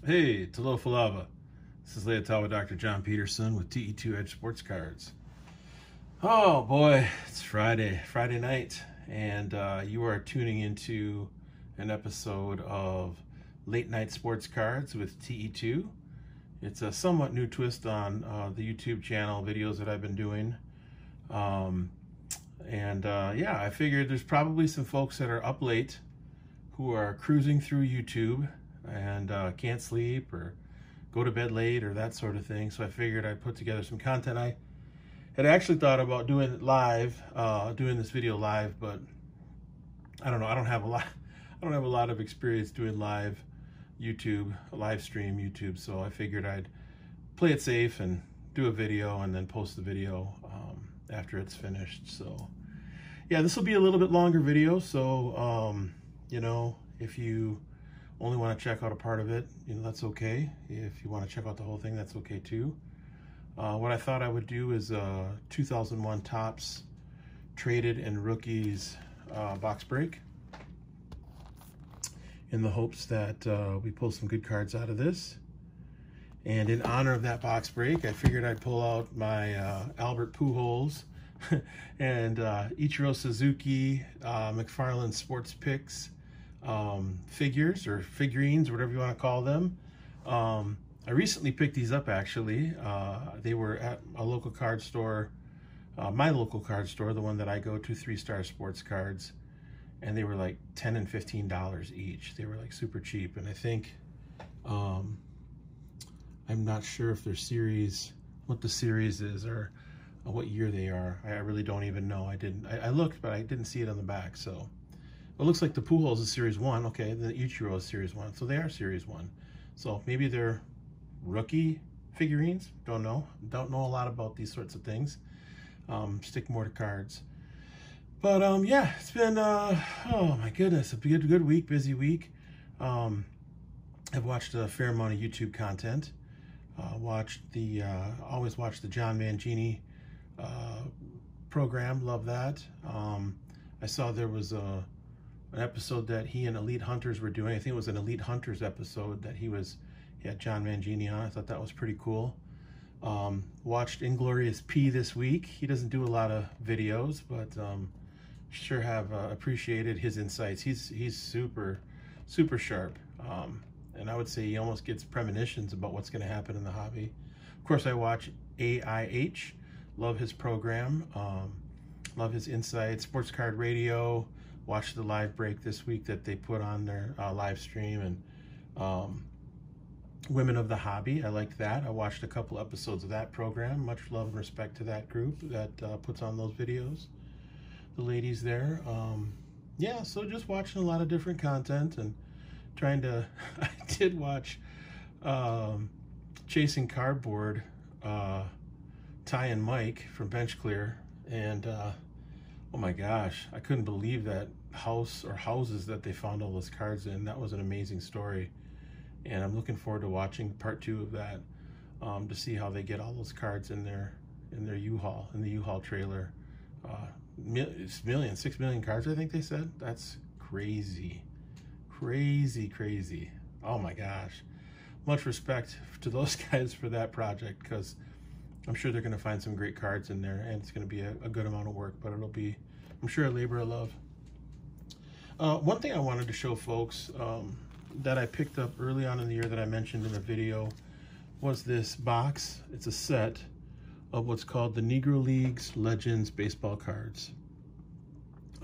Hey, Talo Falava. This is Leotal with Dr. John Peterson with TE2 Edge Sports Cards. Oh boy, it's Friday night, and you are tuning into an episode of Late Night Sports Cards with TE2. It's a somewhat new twist on the YouTube channel videos that I've been doing. Yeah, I figured there's probably some folks that are up late who are cruising through YouTube and can't sleep or go to bed late or that sort of thing. So I figured I'd put together some content. I had actually thought about doing it live, doing this video live, but I don't know. I don't have a lot of experience doing live stream YouTube. So I figured I'd play it safe and do a video and then post the video after it's finished. So yeah, this will be a little bit longer video. So you know, if you only want to check out a part of it, you know, that's okay. If you want to check out the whole thing, that's okay too. What I thought I would do is 2001 Topps Traded and Rookies box break, in the hopes that we pull some good cards out of this. And in honor of that box break, I figured I'd pull out my Albert Pujols and Ichiro Suzuki McFarland Sports Picks figures or figurines, whatever you want to call them. I recently picked these up, actually. They were at a local card store, my local card store, the one that I go to, 3-Star Sports Cards, and they were like $10 and $15 each. They were like super cheap, and I think I'm not sure if they're series, what the series is, or what year they are. I really don't even know. I looked, but I didn't see it on the back. So it looks like the Pujols is Series 1. Okay, the Ichiro is Series 1. So they are Series 1. So maybe they're rookie figurines. Don't know. Don't know a lot about these sorts of things. Stick more to cards. But yeah, it's been, oh my goodness, a good week, busy week. I've watched a fair amount of YouTube content. Always watch the John Mangini program. Love that. I saw there was an episode that he and Elite Hunters were doing. I think it was an Elite Hunters episode that he had John Mangini on. I thought that was pretty cool. Watched Inglorious P this week. He doesn't do a lot of videos, but sure have appreciated his insights. He's super sharp. And I would say he almost gets premonitions about what's going to happen in the hobby. Of course, I watch AIH. Love his program. Love his insights. Sports Card Radio. Watched the live break this week that they put on their live stream. And Women of the Hobby. I liked that. I watched a couple episodes of that program. Much love and respect to that group that puts on those videos. The ladies there. Yeah, so just watching a lot of different content and trying to, I did watch Chasing Cardboard, Ty and Mike from Bench Clear, and oh my gosh, I couldn't believe that house or houses that they found all those cards in. That was an amazing story, and I'm looking forward to watching part 2 of that, to see how they get all those cards in their U-Haul, in the U-Haul trailer. 6 million cards, I think they said. That's crazy. Crazy. Oh my gosh. Much respect to those guys for that project, because I'm sure they're going to find some great cards in there, and it's going to be a good amount of work, but it'll be, I'm sure, a labor of love. One thing I wanted to show folks that I picked up early on in the year that I mentioned in the video was this box. It's a set of what's called the Negro Leagues Legends baseball cards.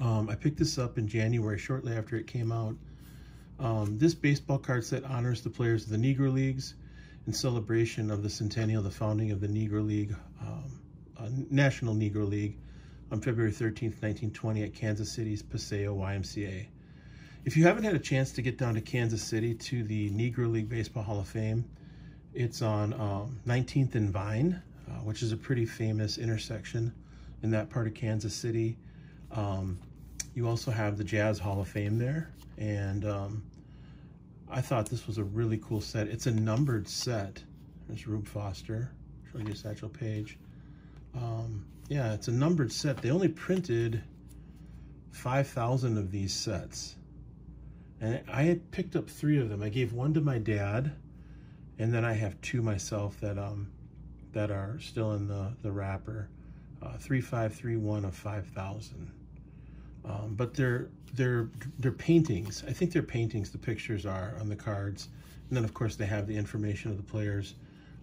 I picked this up in January, shortly after it came out. This baseball card set honors the players of the Negro Leagues in celebration of the centennial of the founding of the Negro League, National Negro League, on February 13th, 1920 at Kansas City's Paseo YMCA. If you haven't had a chance to get down to Kansas City to the Negro League Baseball Hall of Fame, it's on 19th and Vine, which is a pretty famous intersection in that part of Kansas City. You also have the Jazz Hall of Fame there, and I thought this was a really cool set. It's a numbered set. There's Rube Foster. Show you a satchel page. Yeah, it's a numbered set. They only printed 5,000 of these sets. And I had picked up 3 of them. I gave one to my dad, And then I have two myself that that are still in the wrapper, 3531 of 5,000. But they're paintings. I think they're paintings. The pictures are on the cards, and then of course they have the information of the players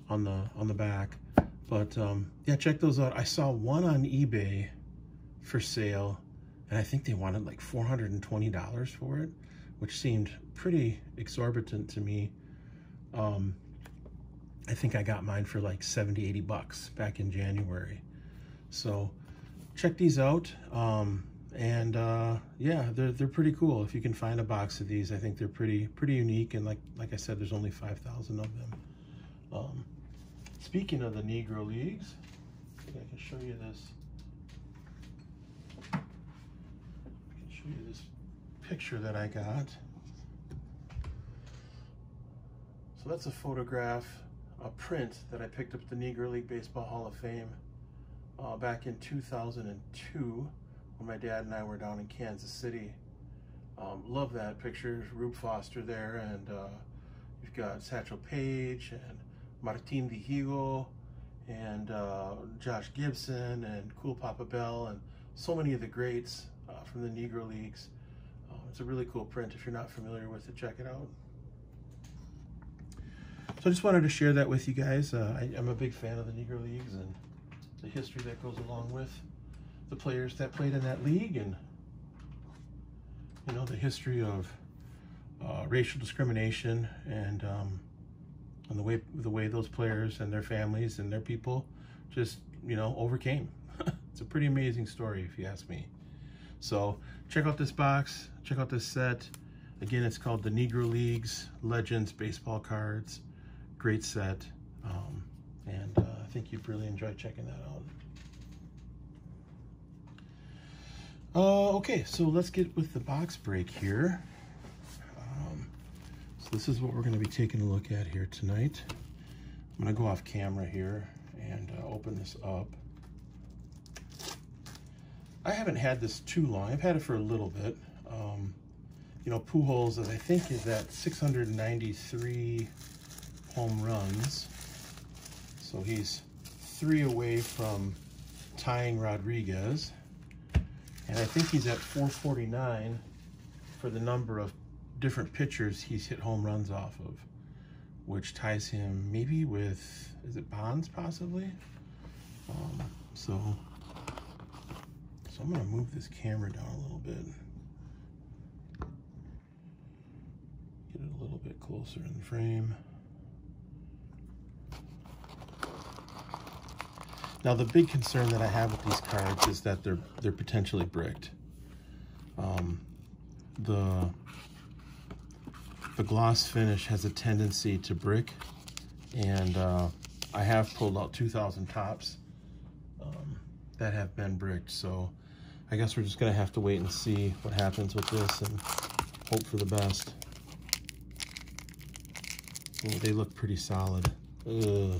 on the back. But yeah, check those out. I saw one on eBay for sale, and I think they wanted like $420 for it, which seemed pretty exorbitant to me. I think I got mine for like 70, 80 bucks back in January. So check these out. Yeah, they're pretty cool. If you can find a box of these, I think they're pretty unique. And like I said, there's only 5,000 of them. Speaking of the Negro Leagues, I think I can show you this. I can show you this picture that I got. So that's a photograph, a print that I picked up at the Negro League Baseball Hall of Fame back in 2002 when my dad and I were down in Kansas City. Love that picture. Rube Foster there, and you've got Satchel Paige and Martin Vigilo and Josh Gibson and Cool Papa Bell and so many of the greats from the Negro Leagues. It's a really cool print. If you're not familiar with it, check it out. So I just wanted to share that with you guys. I'm a big fan of the Negro Leagues and the history that goes along with the players that played in that league, and you know, the history of racial discrimination and the way those players and their families and their people just, you know, overcame. It's a pretty amazing story if you ask me. So check out this box, check out this set. Again, it's called the Negro Leagues Legends Baseball Cards. Great set, and I think you'd really enjoy checking that out. Okay, so let's get with the box break here. So this is what we're going to be taking a look at here tonight. I'm going to go off camera here and open this up. I haven't had this too long. I've had it for a little bit. You know, Pujols, I think, is at 693 home runs. So he's 3 away from tying Rodriguez. And I think he's at 449 for the number of different pitchers he's hit home runs off of, which ties him maybe with, is it Bonds possibly? So I'm gonna move this camera down a little bit. Get it a little bit closer in the frame. Now, the big concern that I have with these cards is that they're potentially bricked. The gloss finish has a tendency to brick, and I have pulled out 2,000 tops that have been bricked. So I guess we're just gonna have to wait and see what happens with this and hope for the best. Oh, they look pretty solid. Ugh.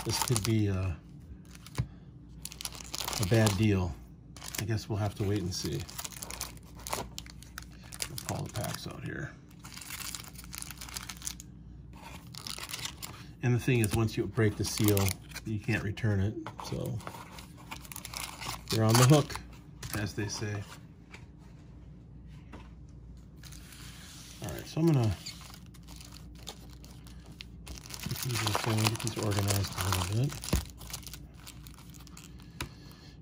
This could be a bad deal. I guess we'll have to wait and see. We'll pull the packs out here. And the thing is, once you break the seal, you can't return it. So you're on the hook, as they say. All right, so I'm gonna get these organized a little bit.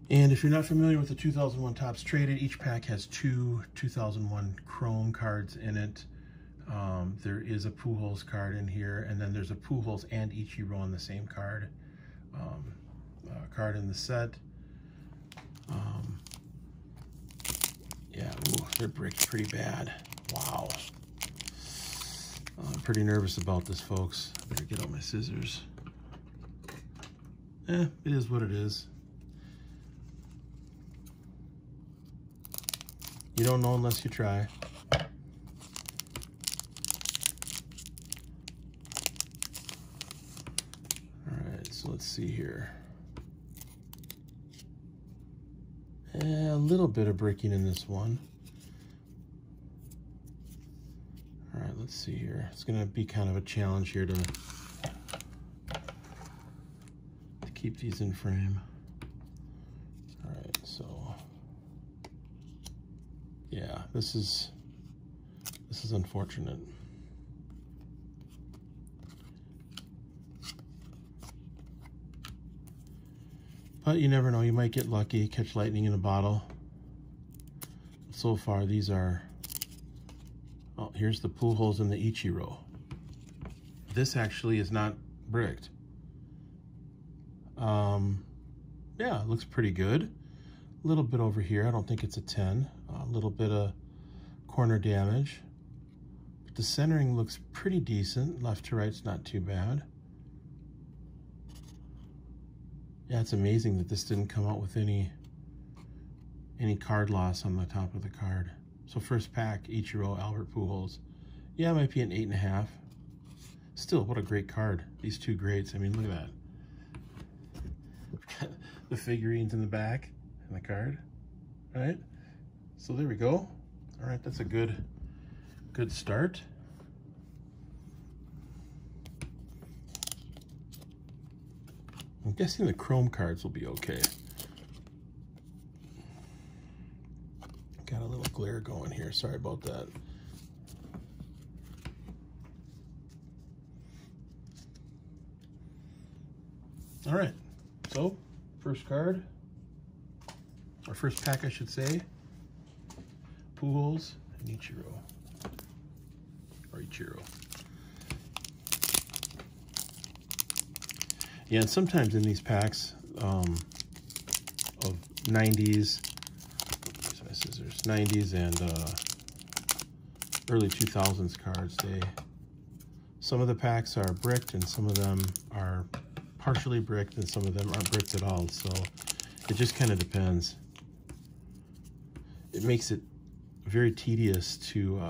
And if you're not familiar with the 2001 Topps Traded, each pack has 2 2001 Chrome cards in it. There is a Pujols card in here, and then there's a Pujols and Ichiro on the same card. Card in the set. Yeah, ooh, they're bricked pretty bad. Wow. I'm pretty nervous about this, folks. I better get out my scissors. It is what it is. You don't know unless you try. All right, so let's see here. A little bit of bricking in this one. All right, let's see here. It's gonna be kind of a challenge here to keep these in frame. All right, so yeah, this is unfortunate. But you never know, you might get lucky, catch lightning in a bottle. So far, these are, oh, here's the Pujols and the Ichiro. This actually is not bricked. Yeah, it looks pretty good. A little bit over here, I don't think it's a 10. A little bit of corner damage. But the centering looks pretty decent. Left to right's not too bad. Yeah, it's amazing that this didn't come out with any card loss on the top of the card. So first pack, Ichiro, Albert Pujols. Yeah, it might be an 8.5. Still, what a great card. These two greats. I mean, look at that. We've got the figurines in the back and the card, right? So there we go. All right, that's a good start. I'm guessing the chrome cards will be okay. Got a little glare going here. Sorry about that. All right, so first card, or first pack, I should say, Pujols and Ichiro, or Ichiro. Yeah, and sometimes in these packs of 90s, use my scissors, 90s and early 2000s cards, some of the packs are bricked and some of them are partially bricked and some of them aren't bricked at all. So it just kind of depends. It makes it very tedious to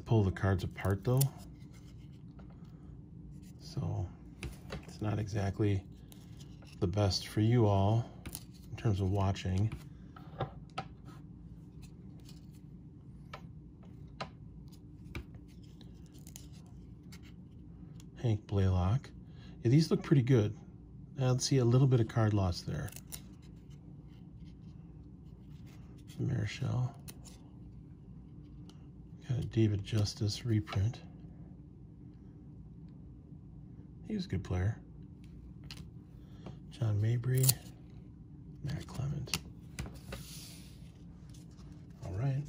pull the cards apart though. So it's not exactly the best for you all in terms of watching. Hank Blaylock. Yeah, these look pretty good. Let's see a little bit of card loss there. Marichal. Got a David Justice reprint. He was a good player. John Mabry, Matt Clement. All right.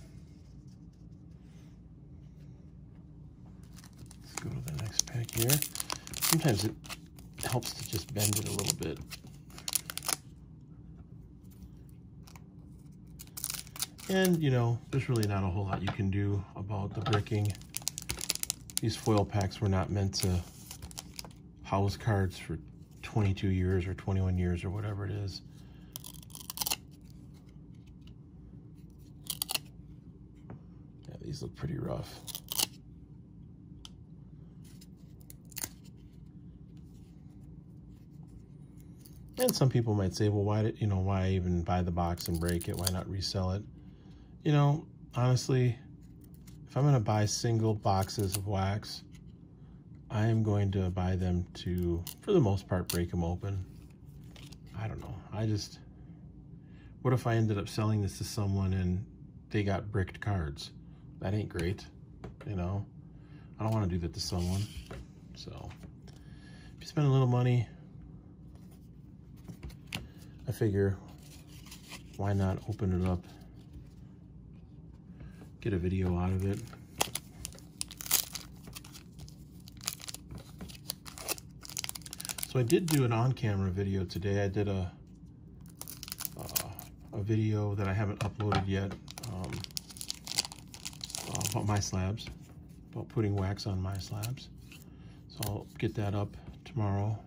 Let's go to the next pack here. Sometimes it helps to just bend it a little bit. And, you know, there's really not a whole lot you can do about the bricking. These foil packs were not meant to house cards for 22 years or 21 years or whatever it is. Yeah, these look pretty rough. And some people might say, well, why even buy the box and break it? Why not resell it? You know, honestly, if I'm going to buy single boxes of wax, I am going to buy them to, for the most part, break them open. I don't know. What if I ended up selling this to someone and they got bricked cards? That ain't great, you know? I don't want to do that to someone. So, if you spend a little money, I figure, why not open it up, get a video out of it. So I did do an on-camera video today. I did a video that I haven't uploaded yet about my slabs, about putting wax on my slabs. So I'll get that up tomorrow.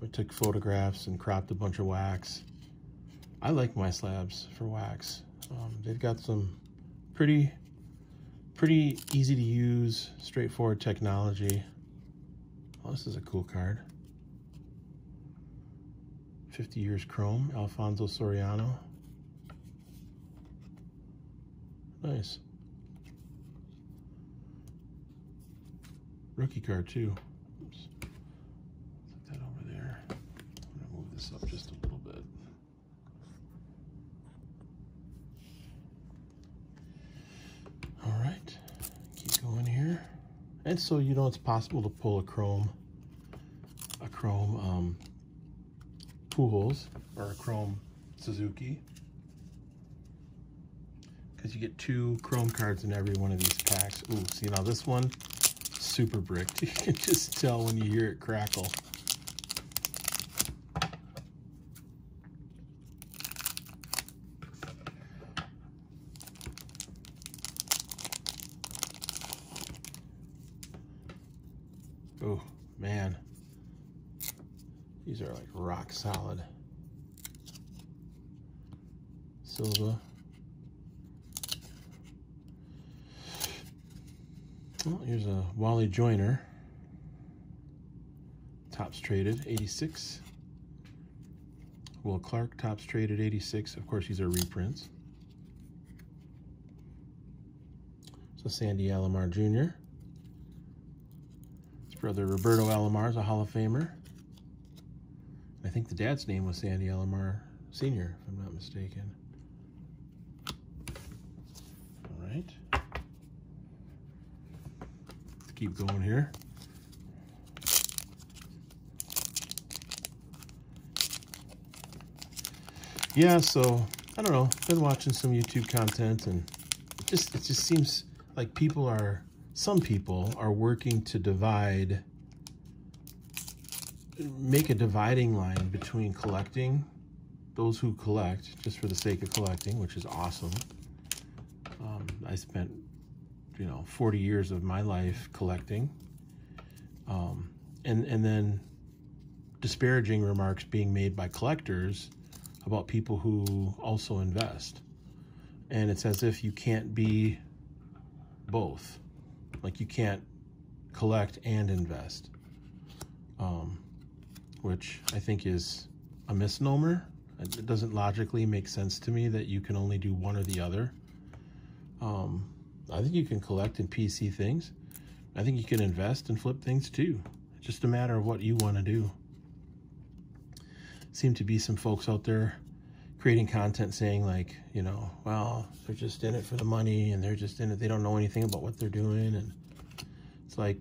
I took photographs and cropped a bunch of wax. I like my slabs for wax. They've got some pretty easy to use, straightforward technology. Oh, this is a cool card. 50 years chrome, Alfonso Soriano. Nice. Rookie card too. Oops. Put that over there. I'm gonna move this up just a little bit. All right, keep going here. And so, you know, it's possible to pull a chrome Pujols or a chrome Suzuki, because you get 2 chrome cards in every one of these packs. Ooh, see, now this one, super bricked. You can just tell when you hear it crackle. Oh, man. These are like rock solid. Silva. Well, here's a Wally Joyner. Tops traded, 86. Will Clark, tops traded, 86. Of course, these are reprints. So Sandy Alomar Jr. His brother Roberto Alomar is a Hall of Famer. I think the dad's name was Sandy Alomar Sr., if I'm not mistaken. All right. Let's keep going here. Yeah, so, I don't know. Been watching some YouTube content, and it just seems like some people are working to make a dividing line between collecting, those who collect just for the sake of collecting, which is awesome. I spent, 40 years of my life collecting, and then disparaging remarks being made by collectors about people who also invest. And it's as if you can't be both. Like, you can't collect and invest. Which I think is a misnomer. It doesn't logically make sense to me that you can only do one or the other. I think you can collect and PC things. I think you can invest and flip things too. It's just a matter of what you want to do. Seem to be some folks out there creating content saying, like, well, they're just in it for the money, and they're just in it, they don't know anything about what they're doing. And it's like,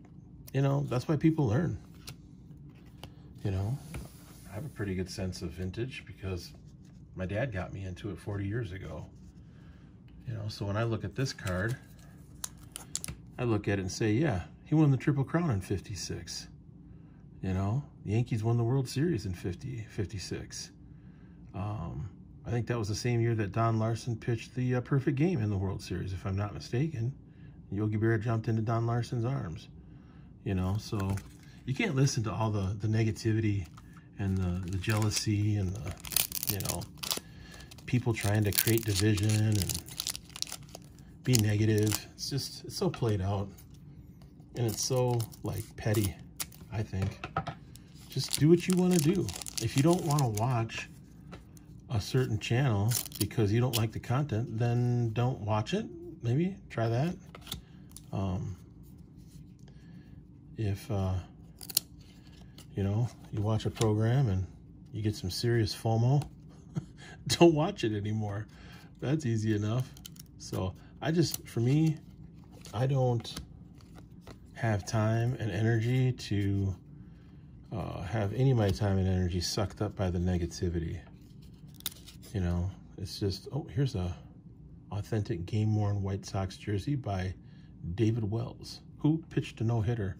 that's why people learn. I have a pretty good sense of vintage because my dad got me into it 40 years ago. So when I look at this card, I look at it and say, yeah, he won the Triple Crown in 56. The Yankees won the World Series in 56. I think that was the same year that Don Larson pitched the perfect game in the World Series, if I'm not mistaken. Yogi Berra jumped into Don Larson's arms. So you can't listen to all the negativity and the jealousy and the, people trying to create division and be negative. It's so played out. And it's so, like, petty, I think. Just do what you want to do. If you don't want to watch a certain channel because you don't like the content, then don't watch it. Maybe try that. If you watch a program and you get some serious FOMO, don't watch it anymore. That's easy enough. So for me, I don't have time and energy to have any of my time and energy sucked up by the negativity. It's just, oh, here's a authentic game-worn White Sox jersey by David Wells, who pitched a no-hitter.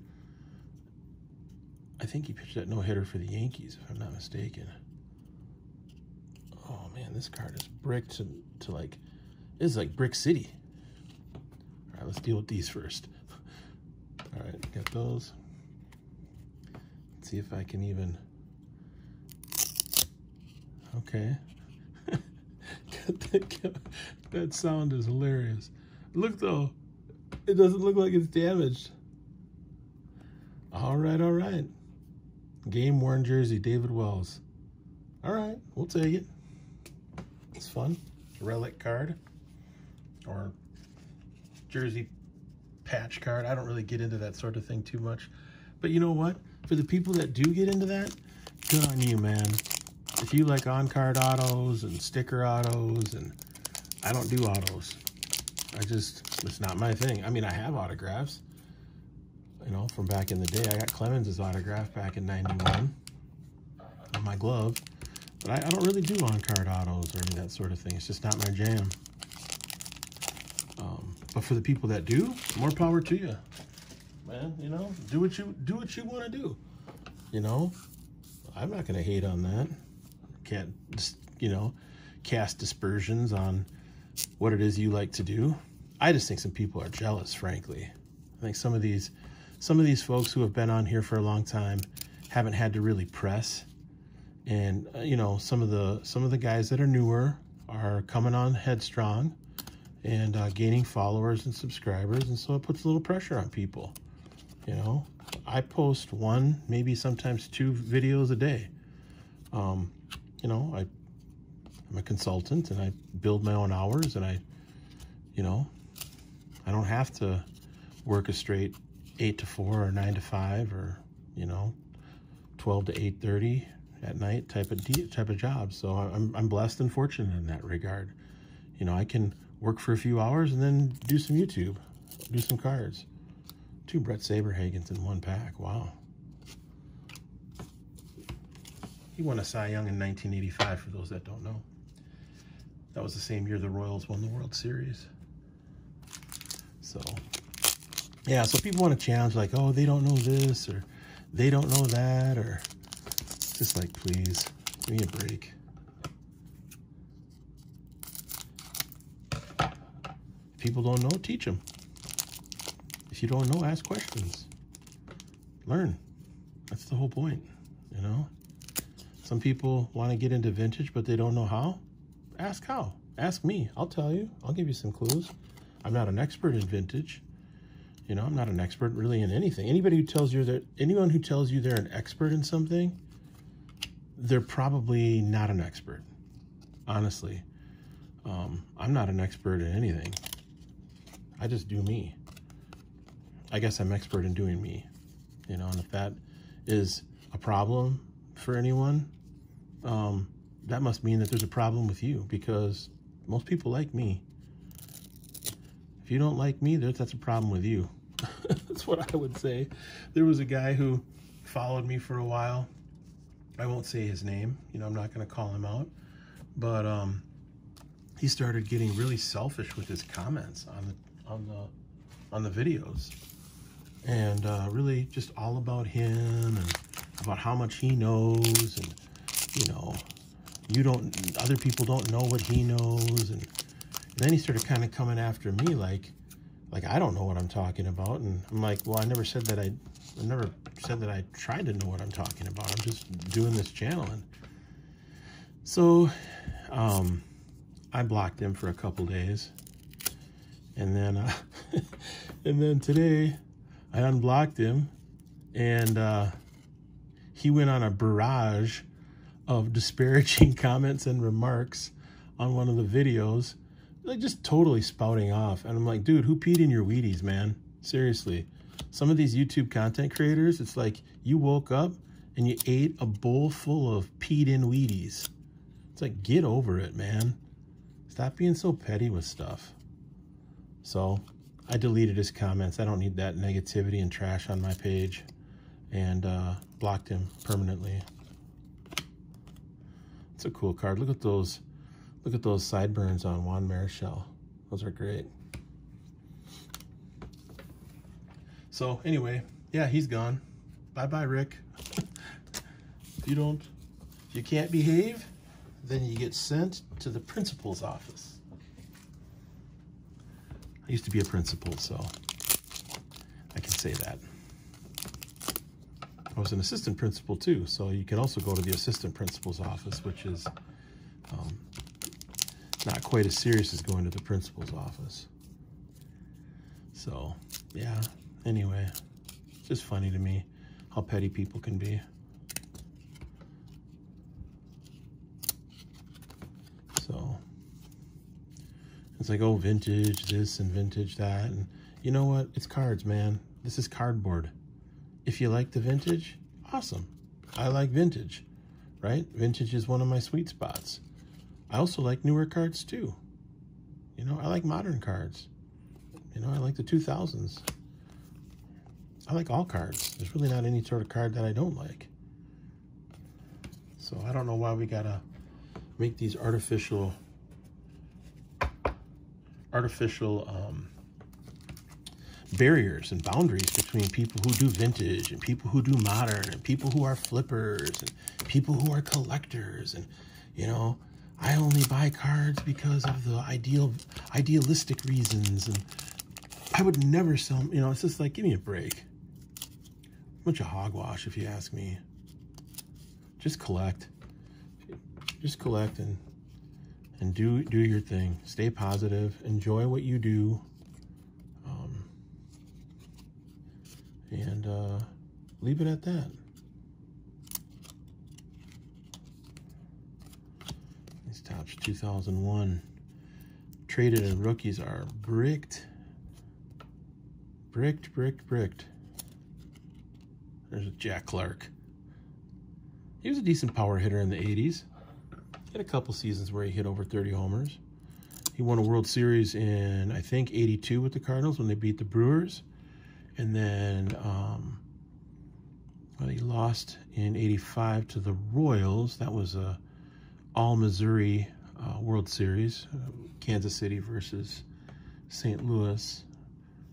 I think he pitched that no-hitter for the Yankees, if I'm not mistaken. Oh, man, this card is bricked to like, this is like Brick City. All right, let's deal with these first. All right, got those. Let's see if I can even, okay. That sound is hilarious. Look, though, it doesn't look like it's damaged. All right, all right. Game worn jersey, David Wells. All right, we'll take it. It's fun. Relic card or jersey patch card. I don't really get into that sort of thing too much. But you know what? For the people that do get into that, good on you, man. If you like on-card autos and sticker autos, and I don't do autos. It's not my thing. I mean, I have autographs, you know, from back in the day. I got Clemens' autograph back in '91 on my glove. But I don't really do on-card autos or any of that sort of thing. It's just not my jam. But for the people that do, more power to you, man. You know, do what you want to do. You know, I'm not going to hate on that. Can't, you know, cast dispersions on what it is you like to do. I just think some people are jealous, frankly. I think some of these folks who have been on here for a long time haven't had to really press. And you know, some of the guys that are newer are coming on headstrong and gaining followers and subscribers, and so it puts a little pressure on people. You know, I post 1, maybe sometimes 2 videos a day. You know, I'm a consultant and I build my own hours, and you know, I don't have to work a straight 8 to 4 or 9 to 5 or, you know, 12 to 8:30 at night type of job. So I'm blessed and fortunate in that regard. You know, I can work for a few hours and then do some YouTube, do some cards. 2 Brett Saberhagens in 1 pack. Wow. He won a Cy Young in 1985, for those that don't know. That was the same year the Royals won the World Series. So, yeah, so people want to challenge, like, oh, they don't know this, or they don't know that, or just like, please, give me a break. If people don't know, teach them. If you don't know, ask questions. Learn. That's the whole point, you know? Some people want to get into vintage, but they don't know how. Ask how. Ask me. I'll tell you. I'll give you some clues. I'm not an expert in vintage. You know, I'm not an expert really in anything. Anyone who tells you they're an expert in something, they're probably not an expert. Honestly. I'm not an expert in anything. I just do me. I guess I'm expert in doing me. You know, and if that is a problem for anyone, that must mean that there's a problem with you, because most people like me. If you don't like me, that's a problem with you. That's what I would say. There was a guy who followed me for a while. I won't say his name. You know, I'm not going to call him out. But he started getting really selfish with his comments on the videos, and really just all about him and about how much he knows, and you know, other people don't know what he knows, and then he started kind of coming after me like I don't know what I'm talking about. And I'm like, well, I never said that I tried to know what I'm talking about. I'm just doing this channel. And so I blocked him for a couple days, and then and then today I unblocked him, and he went on a barrage of disparaging comments and remarks on one of the videos, like just totally spouting off. And I'm like, dude, who peed in your Wheaties, man? Seriously. Some of these YouTube content creators, it's like you woke up and you ate a bowl full of peed in Wheaties. It's like, get over it, man. Stop being so petty with stuff. So I deleted his comments. I don't need that negativity and trash on my page, and blocked him permanently. It's a cool card. Look at those sideburns on Juan Marichal. Those are great. So anyway, yeah, he's gone. Bye-bye, Rick. If you can't behave, then you get sent to the principal's office. I used to be a principal, so I can say that. I was an assistant principal too, so you can also go to the assistant principal's office, which is not quite as serious as going to the principal's office. So, yeah, anyway, it's just funny to me how petty people can be. It's like, oh, vintage this and vintage that. And you know what? It's cards, man. This is cardboard. If you like the vintage, awesome. I like vintage, right? Vintage is one of my sweet spots. I also like newer cards too. You know, I like modern cards. You know, I like the 2000s. I like all cards. There's really not any sort of card that I don't like. So I don't know why we gotta make these artificial barriers and boundaries between people who do vintage and people who do modern and people who are flippers and people who are collectors. And, you know, I only buy cards because of the idealistic reasons. And I would never sell, you know, it's just like, give me a break. Bunch of hogwash, if you ask me. Just collect. Just collect and do your thing. Stay positive. Enjoy what you do. And leave it at that. These Topps 2001 traded and rookies are bricked. Bricked. There's a Jack Clark. He was a decent power hitter in the 80s. He had a couple seasons where he hit over 30 homers. He won a World Series in, I think, 82 with the Cardinals when they beat the Brewers. And then he lost in 85 to the Royals. That was a all-Missouri World Series, Kansas City versus St. Louis.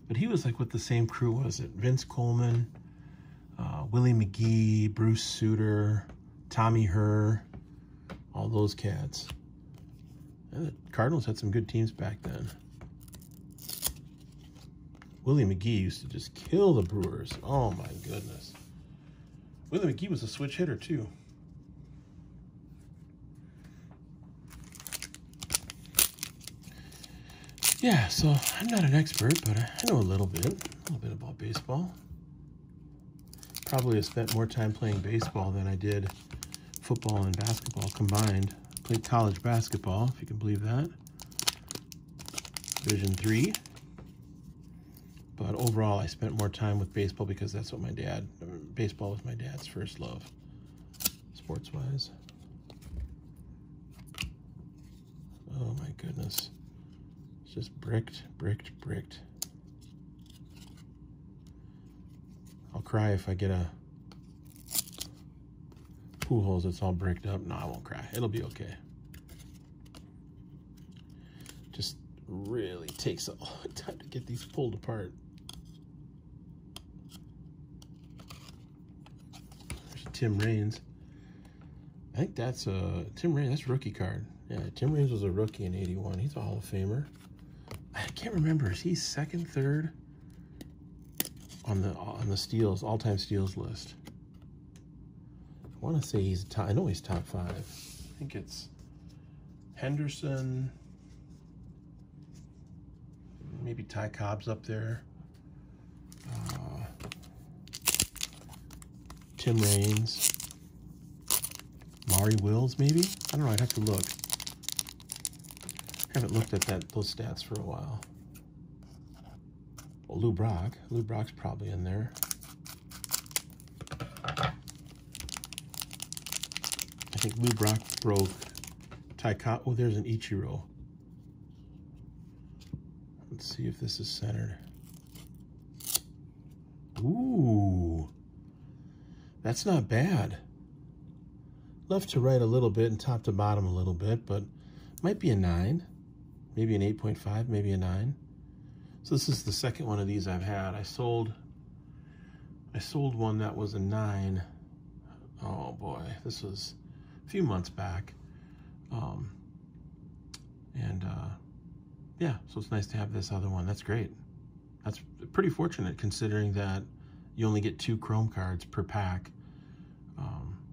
But he was like with the same crew, was it? Vince Coleman, Willie McGee, Bruce Sutter, Tommy Herr, all those cats. And the Cardinals had some good teams back then. Willie McGee used to just kill the Brewers. Oh my goodness. Willie McGee was a switch hitter too. Yeah, so I'm not an expert, but I know a little bit about baseball. Probably have spent more time playing baseball than I did football and basketball combined. Played college basketball, if you can believe that. Division III. But overall, I spent more time with baseball because that's what baseball was my dad's first love, sports-wise. Oh my goodness. It's just bricked. I'll cry if I get a Pujols that's all bricked up. No, I won't cry. It'll be okay. Just really takes a long time to get these pulled apart. There's a Tim Raines. I think that's Tim Raines. That's rookie card. Yeah, Tim Raines was a rookie in '81. He's a Hall of Famer. I can't remember. Is he second, third on the steals, all-time steals list? I want to say he's top. I know he's top 5. I think it's Henderson. Maybe Ty Cobb's up there. Tim Raines. Maury Wills, maybe? I don't know. I'd have to look. I haven't looked at those stats for a while. Well, Lou Brock. Lou Brock's probably in there. I think Lou Brock broke Ty Cobb. Oh, there's an Ichiro. Let's see if this is centered. Ooh. That's not bad. Left to right a little bit and top to bottom a little bit, but might be a 9. Maybe an 8.5, maybe a 9. So this is the second one of these I've had. I sold one that was a 9. Oh boy, this was a few months back. Yeah, so it's nice to have this other one. That's great. That's pretty fortunate considering that you only get 2 Chrome cards per pack.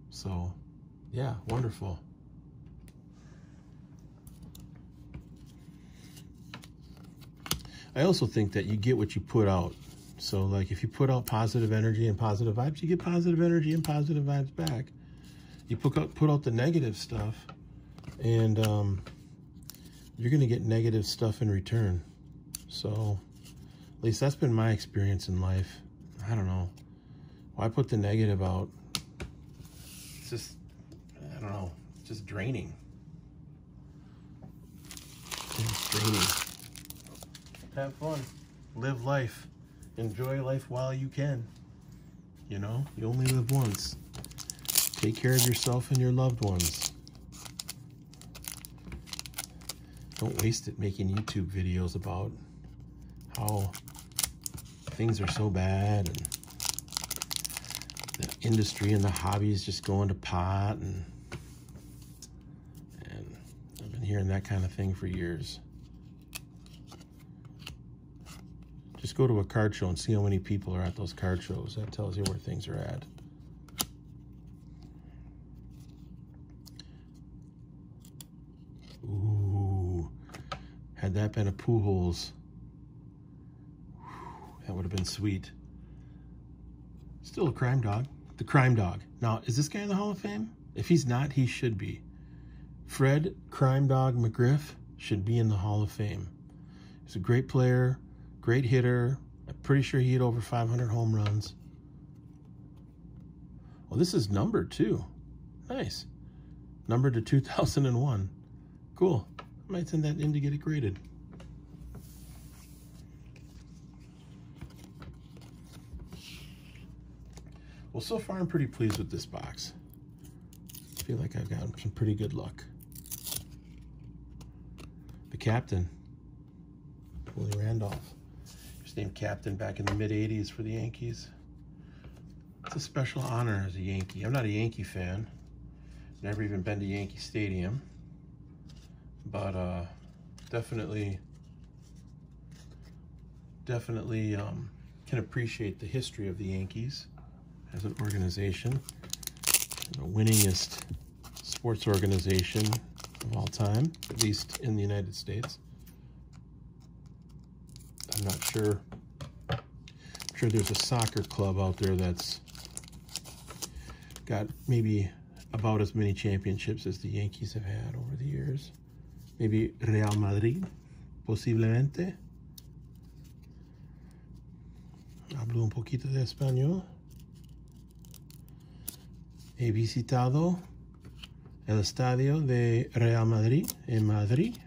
So yeah, wonderful. I also think that you get what you put out. So like if you put out positive energy and positive vibes, you get positive energy and positive vibes back. You put out the negative stuff and you're going to get negative stuff in return. So at least that's been my experience in life. I don't know. Why put the negative out? It's just, I don't know, it's just draining. It's draining. Have fun. Live life. Enjoy life while you can. You know, you only live once. Take care of yourself and your loved ones. Don't waste it making YouTube videos about how things are so bad and the industry and the hobby is just going to pot, and I've been hearing that kind of thing for years. Just go to a card show and see how many people are at those card shows. That tells you where things are at. Ooh, had that been a Pujols, that would have been sweet. Still a crime dog. The crime dog. Now, is this guy in the Hall of Fame? If he's not, he should be. Fred Crime Dog McGriff should be in the Hall of Fame. He's a great player, great hitter. I'm pretty sure he hit over 500 home runs. Well, this is numbered too. Nice. Numbered to 2001. Cool. I might send that in to get it graded. Well, so far I'm pretty pleased with this box. I feel like I've got some pretty good luck. The captain, Willie Randolph. He was named captain back in the mid-'80s for the Yankees. It's a special honor as a Yankee. I'm not a Yankee fan. Never even been to Yankee Stadium. But definitely can appreciate the history of the Yankees as an organization, the winningest sports organization of all time, at least in the United States. I'm not sure. I'm sure there's a soccer club out there that's got maybe about as many championships as the Yankees have had over the years. Maybe Real Madrid, posiblemente. Hablo un poquito de español. He visitado el estadio de Real Madrid en Madrid.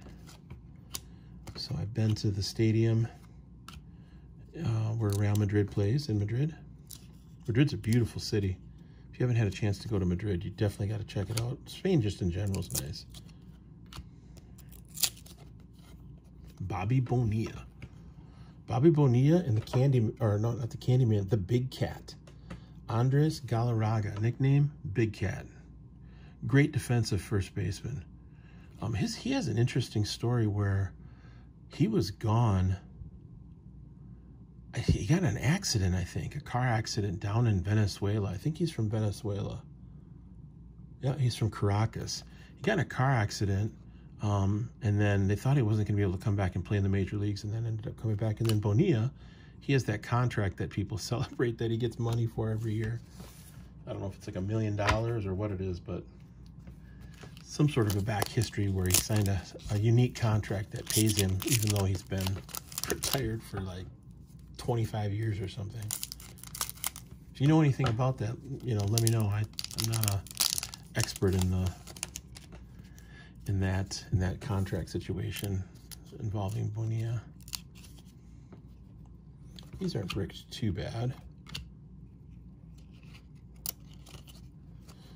So I've been to the stadium where Real Madrid plays in Madrid. Madrid's a beautiful city. If you haven't had a chance to go to Madrid, you definitely got to check it out. Spain just in general is nice. Bobby Bonilla. Bobby Bonilla and the Candy, or no, not the Candyman, the Big Cat. Andres Galarraga, nickname Big Cat. Great defensive first baseman. He has an interesting story where he was gone. He got in an accident, I think, a car accident down in Venezuela. I think he's from Venezuela. Yeah, he's from Caracas. He got in a car accident, and then they thought he wasn't going to be able to come back and play in the major leagues, and then ended up coming back. And then Bonilla, he has that contract that people celebrate that he gets money for every year. I don't know if it's like $1 million or what it is, but some sort of a back history where he signed a unique contract that pays him even though he's been retired for like 25 years or something. If you know anything about that, you know, let me know. I'm not an expert in that contract situation involving Bonilla. These aren't bricked too bad.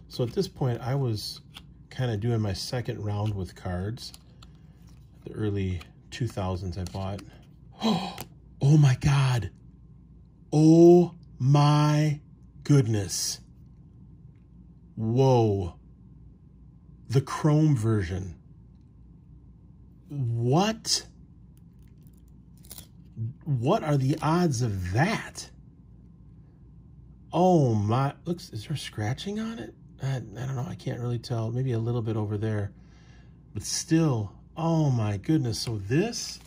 So at this point, I was kind of doing my second round with cards. The early 2000s I bought. Oh my God. Oh my goodness. Whoa. The chrome version. What? What are the odds of that? Oh my, looks, is there scratching on it? I don't know, I can't really tell. Maybe a little bit over there. But still, oh my goodness. So this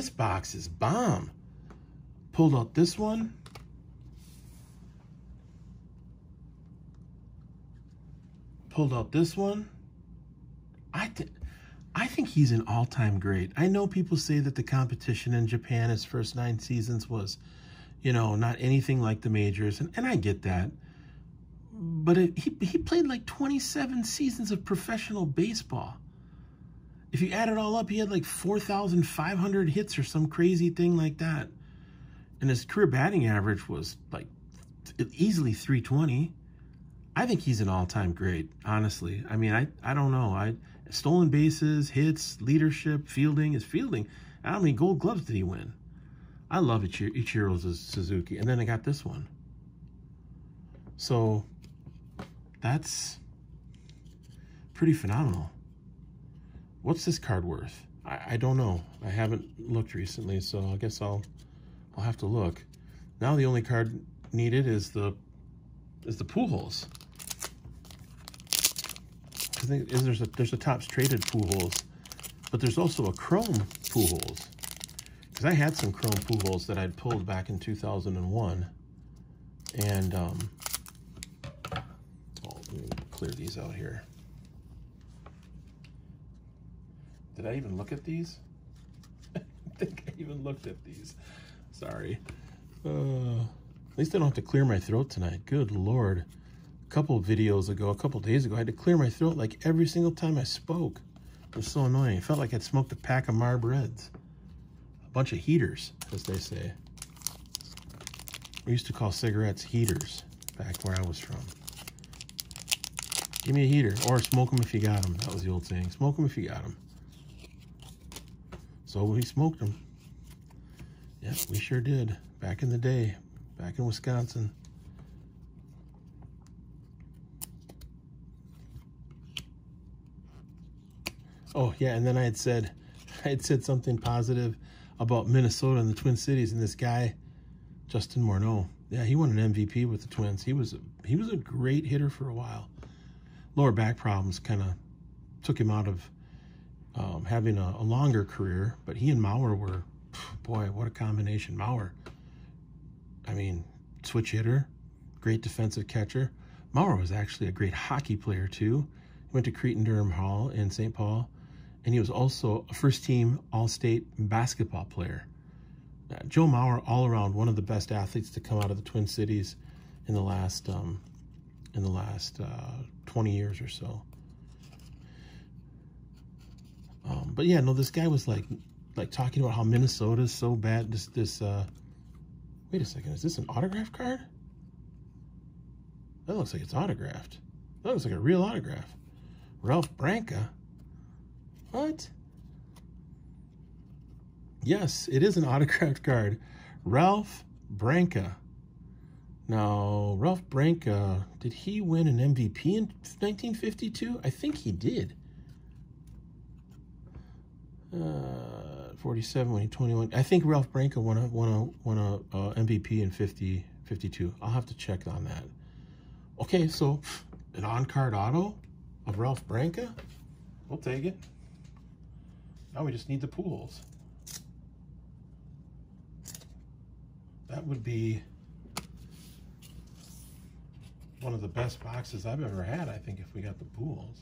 box is bomb. Pulled out this one. Pulled out this one. I think he's an all-time great. I know people say that the competition in Japan his first 9 seasons was, you know, not anything like the majors, and I get that. But he played like 27 seasons of professional baseball. If you add it all up, he had like 4,500 hits or some crazy thing like that. And his career batting average was like easily 320. I think he's an all-time great, honestly. I mean, I don't know. Stolen bases, hits, leadership, fielding. His fielding. How many gold gloves did he win? I love Ichiro Suzuki. And then I got this one. So that's pretty phenomenal. What's this card worth? I don't know. I haven't looked recently, so I guess I'll have to look. Now the only card needed is the Pujols. I think there's a Topps traded Pujols, but there's also a chrome Pujols. Because I had some chrome Pujols that I'd pulled back in 2001, and let me clear these out here. Did I even look at these? I think I even looked at these. Sorry. At least I don't have to clear my throat tonight. Good Lord. A couple days ago, I had to clear my throat like every single time I spoke. It was so annoying. It felt like I'd smoked a pack of Marb Reds. A bunch of heaters, as they say. We used to call cigarettes heaters back where I was from. Give me a heater, or smoke them if you got them. That was the old saying. Smoke them if you got them. So we smoked them. Yeah, we sure did. Back in the day, back in Wisconsin. Oh yeah, and then I had said something positive about Minnesota and the Twin Cities, and this guy, Justin Morneau. Yeah, he won an MVP with the Twins. He was a great hitter for a while. Lower back problems kind of took him out of having a longer career, but he and Mauer were, boy, what a combination. Mauer, I mean, switch hitter, great defensive catcher. Mauer was actually a great hockey player too. He went to Cretin-Durham Hall in St. Paul, and he was also a first-team All-State basketball player. Joe Mauer, all around, one of the best athletes to come out of the Twin Cities in the last 20 years or so. But yeah, no, this guy was like talking about how Minnesota is so bad. Wait a second, is this an autograph card? That looks like it's autographed. That looks like a real autograph. Ralph Branca. What? Yes, it is an autographed card. Ralph Branca. Now, Ralph Branca, did he win an MVP in 1952? I think he did. 47 when he 21. I think Ralph Branca won a MVP in 52. I'll have to check on that. Okay, so an on-card auto of Ralph Branca. We'll take it. Now we just need the Pujols. That would be one of the best boxes I've ever had, I think, if we got the Pujols.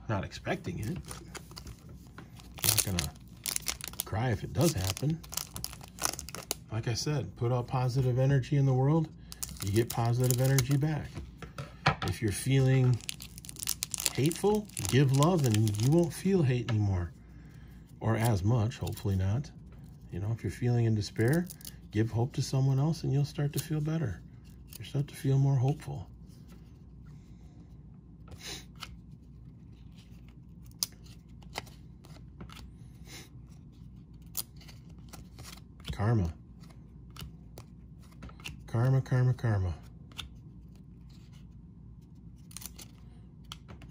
Not expecting it, but I'm not gonna cry if it does happen. Like I said, put out positive energy in the world, you get positive energy back. If you're feeling hateful, give love and you won't feel hate anymore. Or as much, hopefully not. You know, if you're feeling in despair, give hope to someone else and you'll start to feel better. You'll start to feel more hopeful. Karma. Karma, karma, karma.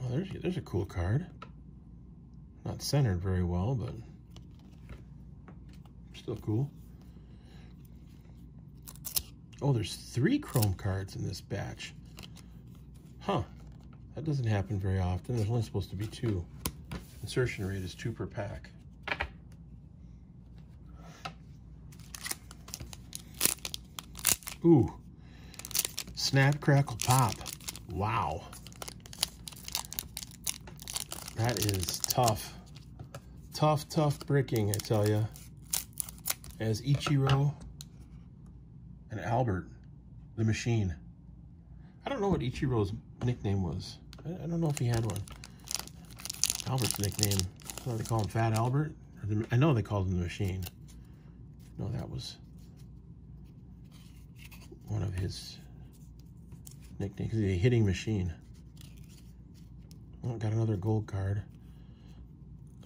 Oh, there's a cool card. Not centered very well, but still cool. Oh, there's 3 chrome cards in this batch. Huh. That doesn't happen very often. There's only supposed to be 2. Insertion rate is 2 per pack. Ooh. Snap, crackle, pop. Wow. That is tough. Tough, tough bricking, I tell ya. As Ichiro and Albert, the Machine. I don't know what Ichiro's nickname was. I don't know if he had one. Albert's nickname, what do they call him, Fat Albert? I know they called him the Machine. No, that was one of his nicknames. He's a hitting machine. Oh, got another gold card.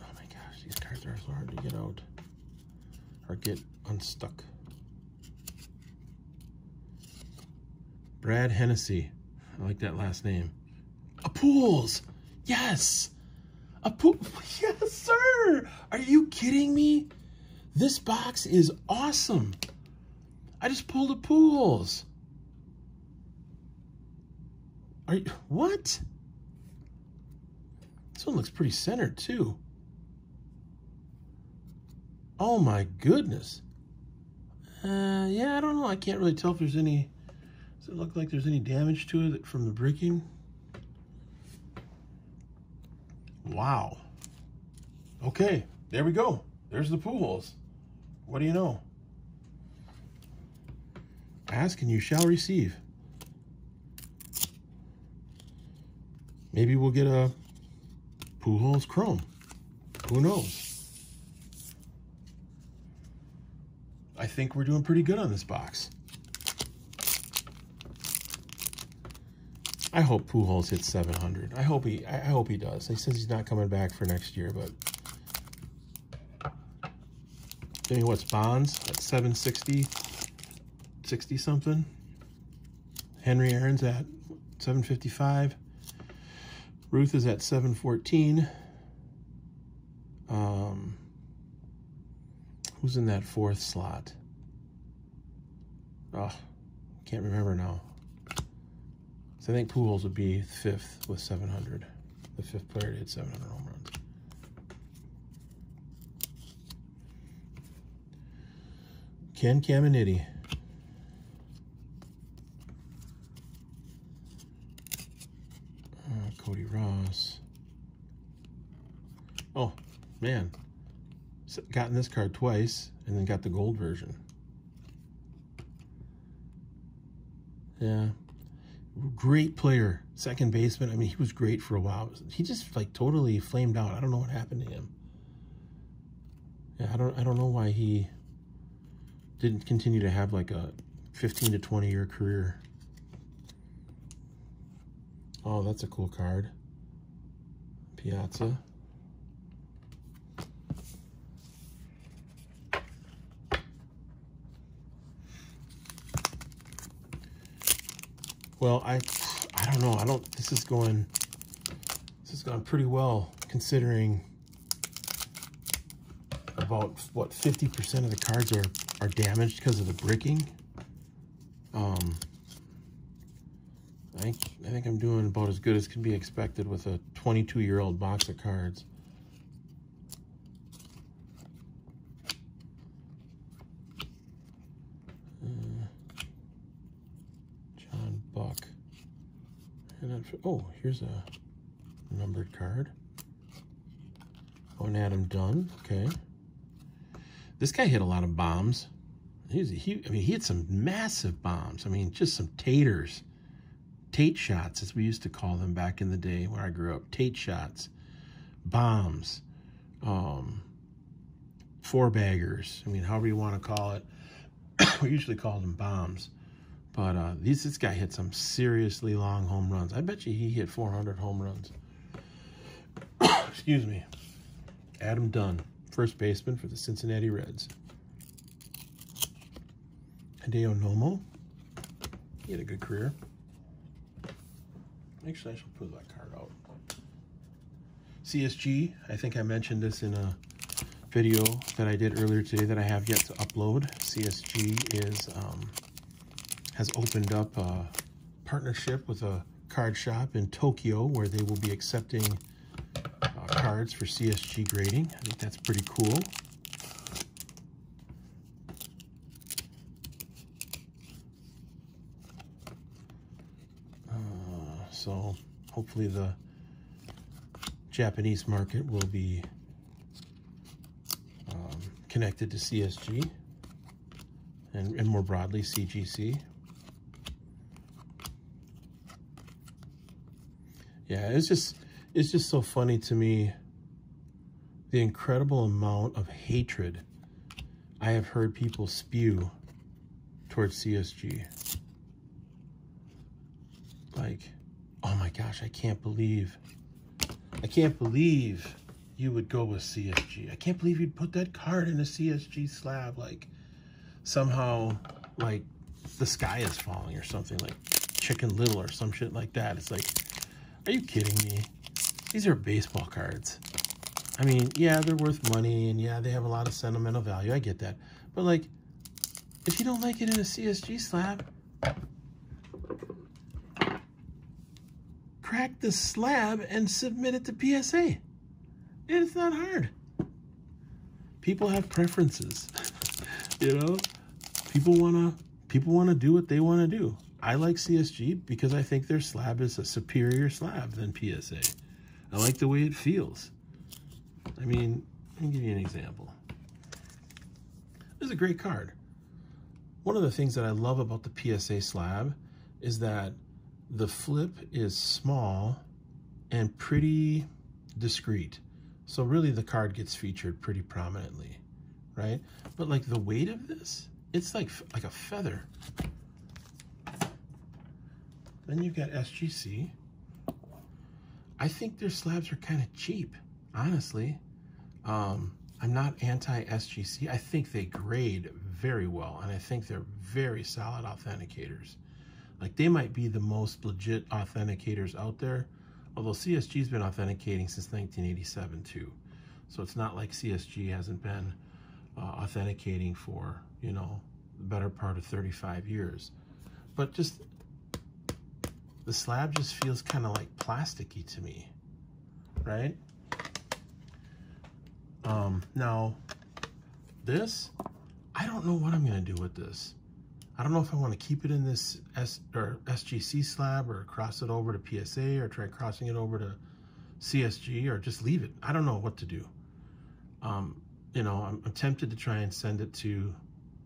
Oh my gosh, these cards are so hard to get out or get unstuck. Brad Hennessy. I like that last name. A Pujols. Yes. A Pujols. Yes, sir. Are you kidding me? This box is awesome. I just pulled a Pujols. Are you, what? This one looks pretty centered too. Oh my goodness. Yeah, I don't know. I can't really tell if there's any. Does it look like there's any damage to it from the bricking? Wow. Okay, there we go. There's the Pujols. What do you know? Ask and you shall receive. Maybe we'll get a Pujols Chrome. Who knows? I think we're doing pretty good on this box. I hope Pujols hits 700. I hope he does. He says he's not coming back for next year, but I mean, what's Bonds at 760, 60 something? Henry Aaron's at 755. Ruth is at 714. Who's in that fourth slot? Oh, can't remember now. So I think Pujols would be fifth with 700. The fifth player to hit 700 home runs. Ken Caminiti. Cody Ross. Oh, man. Gotten this card twice and then got the gold version. Yeah. Great player. Second baseman. I mean, he was great for a while. He just like totally flamed out. I don't know what happened to him. Yeah, I don't know why he didn't continue to have like a 15 to 20 year career. Oh, that's a cool card. Piazza. Well, I don't know. This is going pretty well considering about what 50% of the cards are damaged because of the bricking. I think I'm doing about as good as can be expected with a 22-year-old box of cards. John Buck. And then, oh, here's a numbered card. Oh, and Adam Dunn. Okay. This guy hit a lot of bombs. I mean, he hit some massive bombs. I mean, just some taters. Tate shots, as we used to call them back in the day when I grew up. Tate shots, bombs, four-baggers. I mean, however you want to call it. We usually called them bombs. But this guy hit some seriously long home runs. I bet you he hit 400 home runs. Excuse me. Adam Dunn, first baseman for the Cincinnati Reds. Hideo Nomo. He had a good career. Actually, I should pull that card out. CSG, I think I mentioned this in a video that I did earlier today that I have yet to upload. CSG has opened up a partnership with a card shop in Tokyo where they will be accepting cards for CSG grading. I think that's pretty cool. So hopefully the Japanese market will be connected to CSG and more broadly CGC. Yeah, it's just so funny to me, the incredible amount of hatred I have heard people spew towards CSG. Like, oh my gosh, I can't believe you would go with CSG. I can't believe you'd put that card in a CSG slab. Like, somehow, like, the sky is falling or something, like Chicken Little or some shit like that. It's like, are you kidding me? These are baseball cards. I mean, yeah, they're worth money, and yeah, they have a lot of sentimental value. I get that. But, like, if you don't like it in a CSG slab, crack the slab and submit it to PSA. It's not hard. People have preferences. You know? People wanna do what they wanna do. I like CSG because I think their slab is a superior slab than PSA. I like the way it feels. I mean, let me give you an example. This is a great card. One of the things that I love about the PSA slab is that the flip is small and pretty discreet. So really the card gets featured pretty prominently, right? But like the weight of this, it's like a feather. Then you've got SGC. I think their slabs are kind of cheap, honestly. I'm not anti-SGC. I think they grade very well, and I think they're very solid authenticators. Like, they might be the most legit authenticators out there, although CSG's been authenticating since 1987 too. So it's not like CSG hasn't been authenticating for, you know, the better part of 35 years. But just, the slab just feels kind of like plasticky to me, right? Now, this, I don't know what I'm going to do with this. I don't know if I want to keep it in this SGC slab or cross it over to PSA or try crossing it over to CSG or just leave it. I don't know what to do. You know, I'm tempted to try and send it to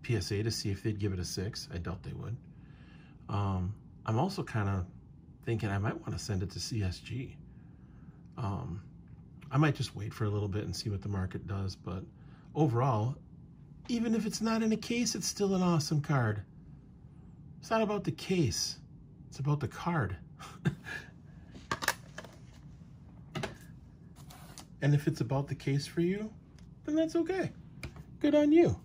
PSA to see if they'd give it a 6. I doubt they would. I'm also kind of thinking I might want to send it to CSG. I might just wait for a little bit and see what the market does, but overall, even if it's not in a case, it's still an awesome card. It's not about the case, it's about the card. And if it's about the case for you, then that's okay. Good on you.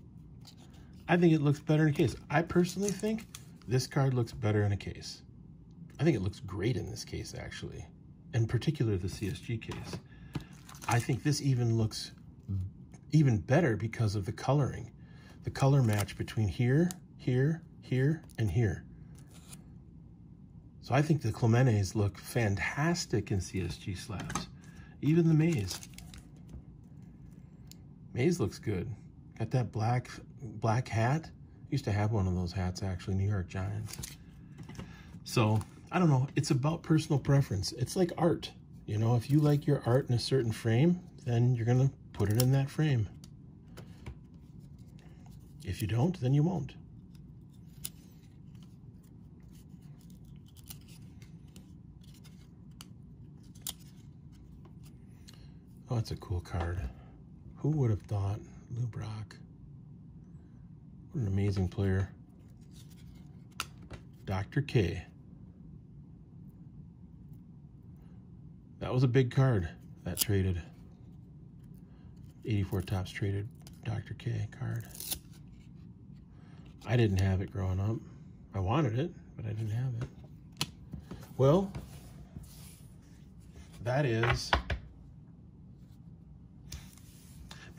I think it looks better in a case. I personally think this card looks better in a case. I think it looks great in this case, actually. In particular, the CSG case. I think this even looks even better because of the coloring. The color match between here, here, here, and here. So I think the Clementes look fantastic in CSG slabs. Even the Maze. Maze looks good. Got that black hat. Used to have one of those hats, actually, New York Giants. So, I don't know. It's about personal preference. It's like art. You know, if you like your art in a certain frame, then you're going to put it in that frame. If you don't, then you won't. Oh, it's a cool card. Who would have thought Lou Brock? What an amazing player. Dr. K. That was a big card that traded. 84 Topps traded Dr. K card. I didn't have it growing up. I wanted it, but I didn't have it. Well, that is...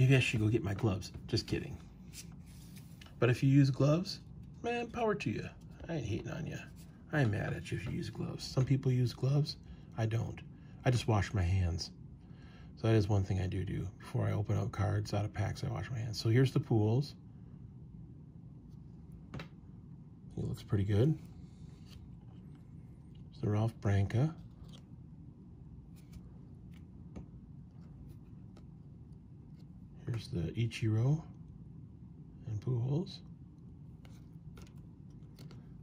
Maybe I should go get my gloves. Just kidding. But if you use gloves, man, power to you. I ain't hating on you. I ain't mad at you if you use gloves. Some people use gloves. I don't. I just wash my hands. So that is one thing I do. Before I open up cards out of packs, I wash my hands. So here's the Pujols. He looks pretty good. There's the Ralph Branca. Here's the Ichiro. Pujols.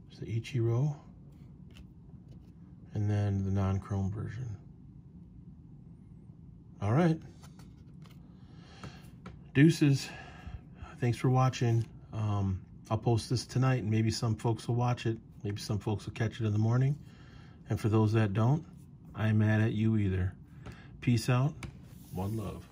There's the Ichiro. And then the non-chrome version. All right. Deuces. Thanks for watching. I'll post this tonight, and maybe some folks will watch it. Maybe some folks will catch it in the morning. And for those that don't, I ain't mad at you either. Peace out. One love.